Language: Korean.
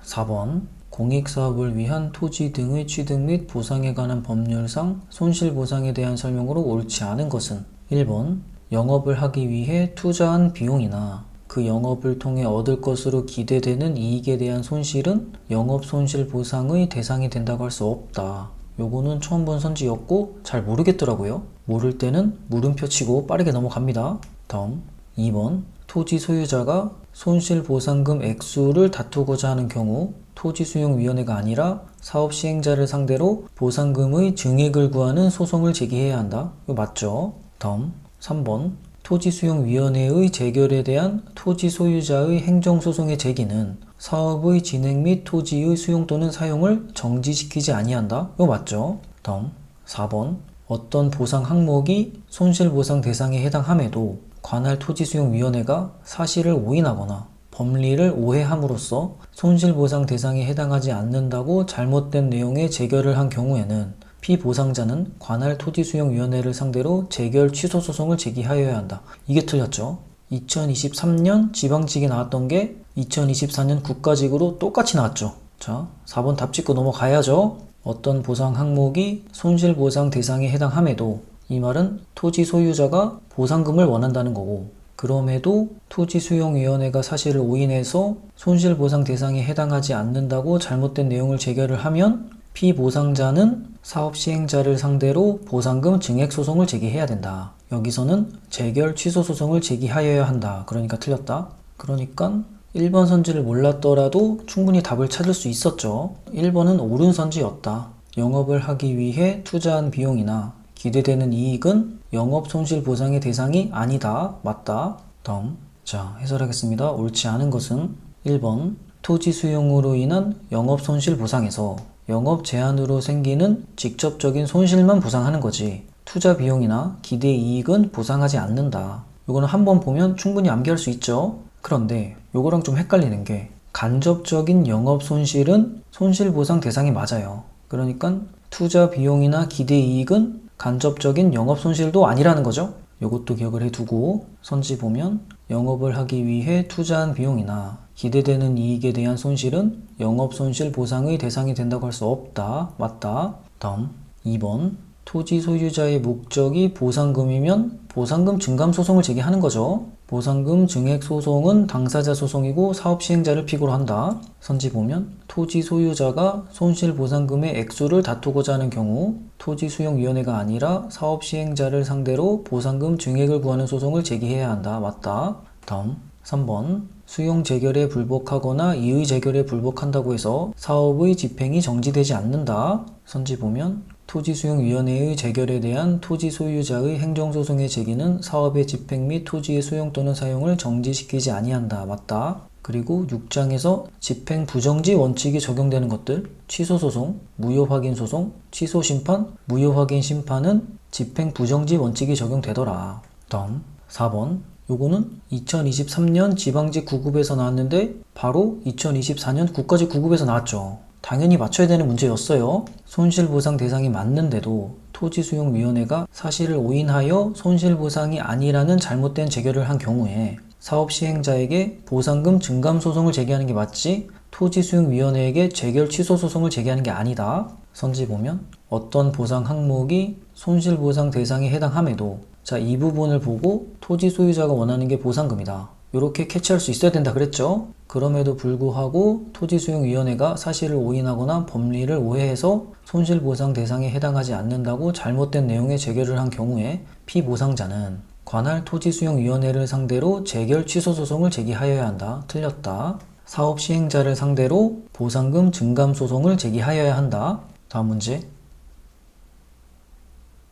4번 공익사업을 위한 토지 등의 취득 및 보상에 관한 법률상 손실보상에 대한 설명으로 옳지 않은 것은 1번 영업을 하기 위해 투자한 비용이나 그 영업을 통해 얻을 것으로 기대되는 이익에 대한 손실은 영업손실보상의 대상이 된다고 할 수 없다. 요거는 처음 본 선지였고 잘 모르겠더라고요. 모를 때는 물음표 치고 빠르게 넘어갑니다. 다음 2번 토지 소유자가 손실보상금 액수를 다투고자 하는 경우 토지수용위원회가 아니라 사업시행자를 상대로 보상금의 증액을 구하는 소송을 제기해야 한다. 이거 맞죠? 다음 3번 토지수용위원회의 재결에 대한 토지소유자의 행정소송의 제기는 사업의 진행 및 토지의 수용 또는 사용을 정지시키지 아니한다. 이거 맞죠? 다음 4번 어떤 보상 항목이 손실보상 대상에 해당함에도 관할 토지수용위원회가 사실을 오인하거나 법리를 오해함으로써 손실보상 대상에 해당하지 않는다고 잘못된 내용의 재결을 한 경우에는 피보상자는 관할 토지수용위원회를 상대로 재결 취소 소송을 제기하여야 한다. 이게 틀렸죠. 2023년 지방직에 나왔던 게 2024년 국가직으로 똑같이 나왔죠. 자, 4번 답 짓고 넘어가야죠. 어떤 보상 항목이 손실보상 대상에 해당함에도 이 말은 토지 소유자가 보상금을 원한다는 거고 그럼에도 토지수용위원회가 사실을 오인해서 손실보상 대상에 해당하지 않는다고 잘못된 내용을 재결을 하면 피보상자는 사업시행자를 상대로 보상금 증액 소송을 제기해야 된다. 여기서는 재결 취소 소송을 제기하여야 한다. 그러니까 틀렸다. 그러니까 1번 선지를 몰랐더라도 충분히 답을 찾을 수 있었죠. 1번은 옳은 선지였다. 영업을 하기 위해 투자한 비용이나 기대되는 이익은 영업손실보상의 대상이 아니다. 맞다. 다음 자 해설하겠습니다. 옳지 않은 것은 1번 토지 수용으로 인한 영업손실보상에서 영업 제한으로 생기는 직접적인 손실만 보상하는 거지 투자 비용이나 기대 이익은 보상하지 않는다. 이거는 한번 보면 충분히 암기할 수 있죠. 그런데 요거랑 좀 헷갈리는 게 간접적인 영업손실은 손실보상 대상이 맞아요. 그러니까 투자 비용이나 기대 이익은 간접적인 영업손실도 아니라는 거죠. 이것도 기억을 해두고 선지 보면 영업을 하기 위해 투자한 비용이나 기대되는 이익에 대한 손실은 영업손실 보상의 대상이 된다고 할 수 없다. 맞다. 다음 2번 토지 소유자의 목적이 보상금이면 보상금 증감 소송을 제기하는 거죠. 보상금 증액 소송은 당사자 소송이고 사업시행자를 피고로 한다. 선지 보면 토지 소유자가 손실보상금의 액수를 다투고자 하는 경우 토지수용위원회가 아니라 사업시행자를 상대로 보상금 증액을 구하는 소송을 제기해야 한다. 맞다. 다음 3번 수용 재결에 불복하거나 이의 재결에 불복한다고 해서 사업의 집행이 정지되지 않는다. 선지 보면 토지수용위원회의 재결에 대한 토지 소유자의 행정소송의 제기는 사업의 집행 및 토지의 수용 또는 사용을 정지시키지 아니한다. 맞다. 그리고 6장에서 집행 부정지 원칙이 적용되는 것들 취소소송, 무효확인소송, 취소심판, 무효확인 심판은 집행 부정지 원칙이 적용되더라. 다음 4번 요거는 2023년 지방직 9급에서 나왔는데 바로 2024년 국가직 9급에서 나왔죠. 당연히 맞춰야 되는 문제였어요. 손실보상 대상이 맞는데도 토지수용위원회가 사실을 오인하여 손실보상이 아니라는 잘못된 재결을 한 경우에 사업시행자에게 보상금 증감 소송을 제기하는 게 맞지 토지수용위원회에게 재결 취소 소송을 제기하는 게 아니다. 선지 보면 어떤 보상 항목이 손실보상 대상에 해당함에도 자, 이 부분을 보고 토지 소유자가 원하는 게 보상금이다. 이렇게 캐치할 수 있어야 된다 그랬죠? 그럼에도 불구하고 토지수용위원회가 사실을 오인하거나 법리를 오해해서 손실보상 대상에 해당하지 않는다고 잘못된 내용의 재결을 한 경우에 피보상자는 관할 토지수용위원회를 상대로 재결 취소 소송을 제기하여야 한다. 틀렸다. 사업시행자를 상대로 보상금 증감 소송을 제기하여야 한다. 다음 문제